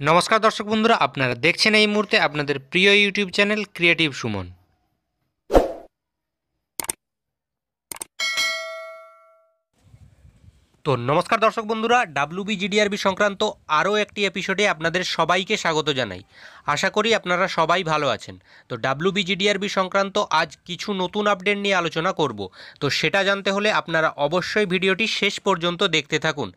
নমস্কার দর্শক বন্ধুরা, আপনারা দেখছেন এই মুহূর্তে আপনাদের প্রিয় ইউটিউব চ্যানেল ক্রিয়েটিভ সুমন। তো নমস্কার দর্শক বন্ধুরা, ডাব্লিউবিজিডিআরবি সংক্রান্ত আরও একটি এপিসোডে আপনাদের সবাইকে স্বাগত জানাই। আশা করি আপনারা সবাই ভালো আছেন। তো ডাব্লিউবিজিডিআরবি সংক্রান্ত আজ কিছু নতুন আপডেট নিয়ে আলোচনা করব। তো সেটা জানতে হলে আপনারা অবশ্যই ভিডিওটি শেষ পর্যন্ত দেখতে থাকুন।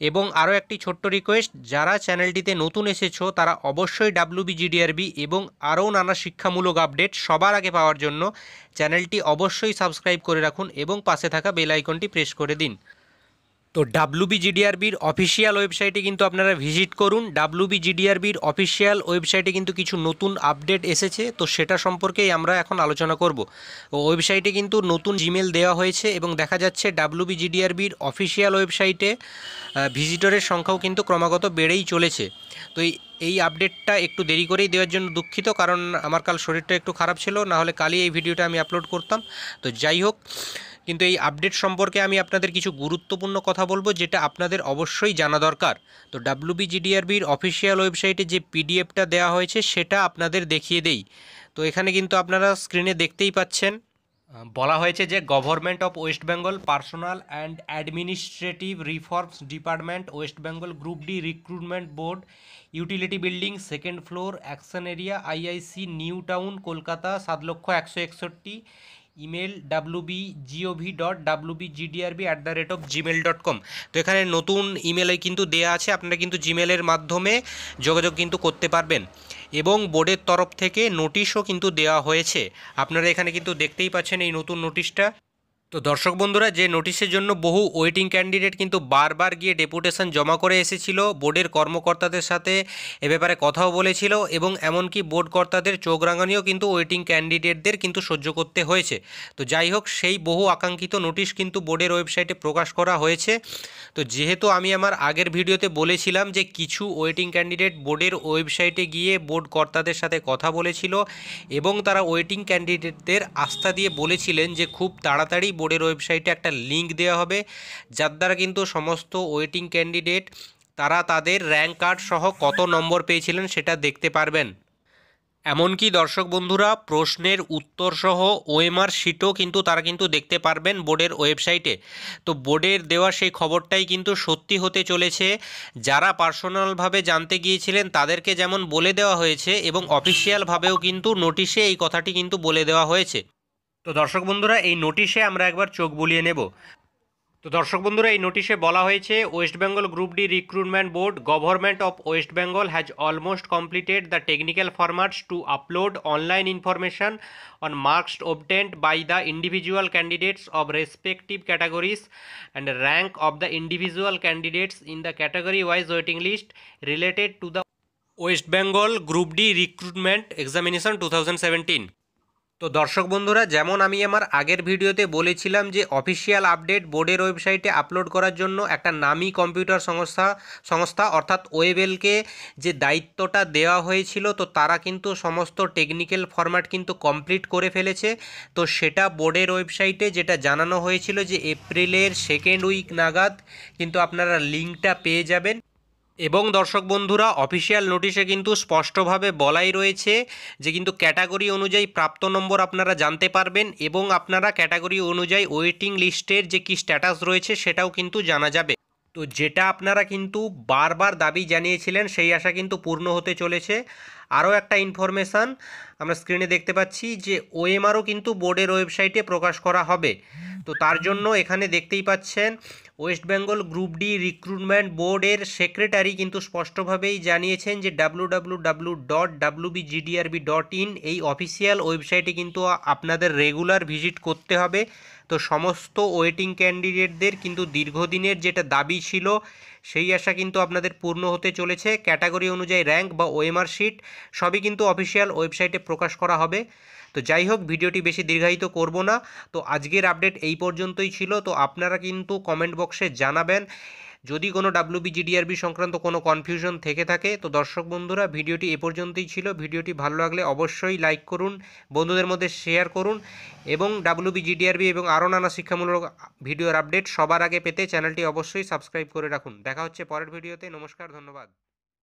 এবং আরও একটি ছোট্ট রিকোয়েস্ট, যারা চ্যানেলটিতে নতুন এসেছো তারা অবশ্যই ডাব্লিউবিজিডিআরবি এবং আরও নানা শিক্ষামূলক আপডেট সবার আগে পাওয়ার জন্য চ্যানেলটি অবশ্যই সাবস্ক্রাইব করে রাখুন এবং পাশে থাকা বেল আইকনটি প্রেস করে দিন। তো ডাব্লিউবিজিডিআরবির অফিসিয়াল ওয়েবসাইটে কিন্তু আপনারা ভিজিট করুন। ডাব্লিউবিজিডিআরবির অফিসিয়াল ওয়েবসাইটে কিন্তু কিছু নতুন আপডেট এসেছে, তো সেটা সম্পর্কেই আমরা এখন আলোচনা করব। ওয়েবসাইটে কিন্তু নতুন জিমেল দেওয়া হয়েছে এবং দেখা যাচ্ছে ডাব্লিউবিজিডিআরবির অফিসিয়াল ওয়েবসাইটে ভিজিটরের সংখ্যাও কিন্তু ক্রমাগত বেড়েই চলেছে। তো এই আপডেটটা একটু দেরি করেই দেওয়ার জন্য দুঃখিত, কারণ আমার কাল শরীরটা একটু খারাপ ছিল, না হলে কালই এই ভিডিওটা আমি আপলোড করতাম। তো যাই হোক, কিন্তু এই আপডেট সম্পর্কে আমি আপনাদের কিছু গুরুত্বপূর্ণ কথা বলবো যেটা আপনাদের অবশ্যই জানা দরকার। তো ডাব্লিউবিজিডিআরবির অফিসিয়াল ওয়েবসাইটে যে পিডিএফটা দেওয়া হয়েছে সেটা আপনাদের দেখিয়ে দেই। তো এখানে কিন্তু আপনারা স্ক্রিনে দেখতেই পাচ্ছেন, বলা হয়েছে যে government of West Bengal personal and administrative reforms department, West Bengal group D recruitment board, utility building, second floor, action area, IIC, new town, Kolkata, 7,161,, email wbgov.wbgdrb@gmail.com। তো এখানে নতুন ইমেলে কিন্তু দেয়া আছে, আপনারা কিন্তু জিমেলের মাধ্যমে যোগাযোগ কিন্তু করতে পারবেন। এবং বোর্ডের তরফ থেকে নোটিশও কিন্তু দেওয়া হয়েছে, আপনারা এখানে কিন্তু দেখতেই পাচ্ছেন এই নতুন নোটিশটা। তো দর্শক বন্ধুরা, যে নোটিশের জন্য বহু ওয়েটিং ক্যান্ডিডেট কিন্তু বারবার গিয়ে ডেপুটেশন জমা করে এসেছিল, বোর্ডের কর্মকর্তাদের সাথে এ ব্যাপারে কথাও বলেছিল এবং এমনকি বোর্ড কর্তাদের চোখ রাঙানিও কিন্তু ওয়েটিং ক্যান্ডিডেটদের কিন্তু সহ্য করতে হয়েছে। তো যাই হোক, সেই বহু আকাঙ্ক্ষিত নোটিশ কিন্তু বোর্ডের ওয়েবসাইটে প্রকাশ করা হয়েছে। তো যেহেতু আমি আমার আগের ভিডিওতে বলেছিলাম যে কিছু ওয়েটিং ক্যান্ডিডেট বোর্ডের ওয়েবসাইটে গিয়ে বোর্ড কর্তাদের সাথে কথা বলেছিল এবং তারা ওয়েটিং ক্যান্ডিডেটদের আস্থা দিয়ে বলেছিলেন যে খুব তাড়াতাড়ি বোর্ডের ওয়েবসাইটে একটা লিঙ্ক দেওয়া হবে, যার দ্বারা কিন্তু সমস্ত ওয়েটিং ক্যান্ডিডেট তারা তাদের র্যাঙ্ক কার্ড সহ কত নম্বর পেয়েছিলেন সেটা দেখতে পারবেন। এমনকি দর্শক বন্ধুরা, প্রশ্নের উত্তর সহ ওএমআর শিটও কিন্তু তারা কিন্তু দেখতে পারবেন বোর্ডের ওয়েবসাইটে। তো বোর্ডের দেওয়া সেই খবরটাই কিন্তু সত্যি হতে চলেছে। যারা পার্সোনালভাবে জানতে গিয়েছিলেন তাদেরকে যেমন বলে দেওয়া হয়েছে এবং অফিসিয়ালভাবেও কিন্তু নোটিশে এই কথাটি কিন্তু বলে দেওয়া হয়েছে। তো দর্শক বন্ধুরা, এই নোটিশে আমরা একবার চোখ বুলিয়ে নেব। তো দর্শক বন্ধুরা, এই নোটিশে বলা হয়েছে West Bengal group D recruitment board, government of West Bengal has almost completed the technical formats to upload online information on marks obtained by the individual candidates of respective categories and rank of the individual candidates in the category wise waiting list related to the West Bengal Group D Recruitment Examination 2017। তো দর্শক বন্ধুরা, যেমন আমি আমার আগের ভিডিওতে বলেছিলাম যে অফিসিয়াল আপডেট বোর্ডের ওয়েবসাইটে আপলোড করার জন্য একটা নামী কম্পিউটার সংস্থা অর্থাৎ ওয়েবেলকে যে দায়িত্বটা দেওয়া হয়েছিল, তো তারা কিন্তু সমস্ত টেকনিক্যাল ফরম্যাট কিন্তু কমপ্লিট করে ফেলেছে। তো সেটা বোর্ডের ওয়েবসাইটে যেটা জানানো হয়েছিল যে এপ্রিলের সেকেন্ড উইক নাগাদ কিন্তু আপনারা লিঙ্কটা পেয়ে যাবেন। এবং দর্শক বন্ধুরা, অফিসিয়াল নোটিশে কিন্তু স্পষ্টভাবে বলাই রয়েছে যে কিন্তু ক্যাটাগরি অনুযায়ী প্রাপ্ত নম্বর আপনারা জানতে পারবেন এবং আপনারা ক্যাটাগরি অনুযায়ী ওয়েটিং লিস্টের যে কি স্ট্যাটাস রয়েছে সেটাও কিন্তু জানা যাবে। তো যেটা আপনারা কিন্তু বারবার দাবি জানিয়েছিলেন সেই আশা কিন্তু পূর্ণ হতে চলেছে। আরও একটা ইনফরমেশান আমরা স্ক্রিনে দেখতে পাচ্ছি যে ওএমআরও কিন্তু বোর্ডের ওয়েবসাইটে প্রকাশ করা হবে। তো তার জন্য এখানে দেখতেই পাচ্ছেন West Bengal group D recruitment বোর্ডের সেক্রেটারি কিন্তু স্পষ্টভাবেই জানিয়েছেন যে www.wbgdrb.in এই অফিসিয়াল ওয়েবসাইটে কিন্তু আপনাদের রেগুলার ভিজিট করতে হবে। তো সমস্ত ওয়েটিং ক্যান্ডিডেটদের কিন্তু দীর্ঘদিনের যেটা দাবি ছিল সেই আশা কিন্তু আপনাদের পূর্ণ হতে চলেছে। ক্যাটাগরি অনুযায়ী র্যাঙ্ক বা ওএমআর শিট সবই কিন্তু অফিসিয়াল ওয়েবসাইটে প্রকাশ করা হবে। তো যাই হোক, ভিডিওটি বেশি দীর্ঘায়িত করব না। তো আজকের আপডেট এই পর্যন্তই ছিল। তো আপনারা কিন্তু কমেন্ট বক্সে জানাবেন যদি কোনো ডাব্লিউবিজিডিআরবি সংক্রান্ত কোনো কনফিউশন থেকে থাকে। তো দর্শক বন্ধুরা, ভিডিওটি এ পর্যন্তই ছিল। ভিডিওটি ভালো লাগলে অবশ্যই লাইক করুন, বন্ধুদের মধ্যে শেয়ার করুন এবং ডাব্লিউবিজিডিআরবি এবং আরও নানা শিক্ষামূলক ভিডিওর আপডেট সবার আগে পেতে চ্যানেলটি অবশ্যই সাবস্ক্রাইব করে রাখুন। দেখা হচ্ছে পরের ভিডিওতে। নমস্কার, ধন্যবাদ।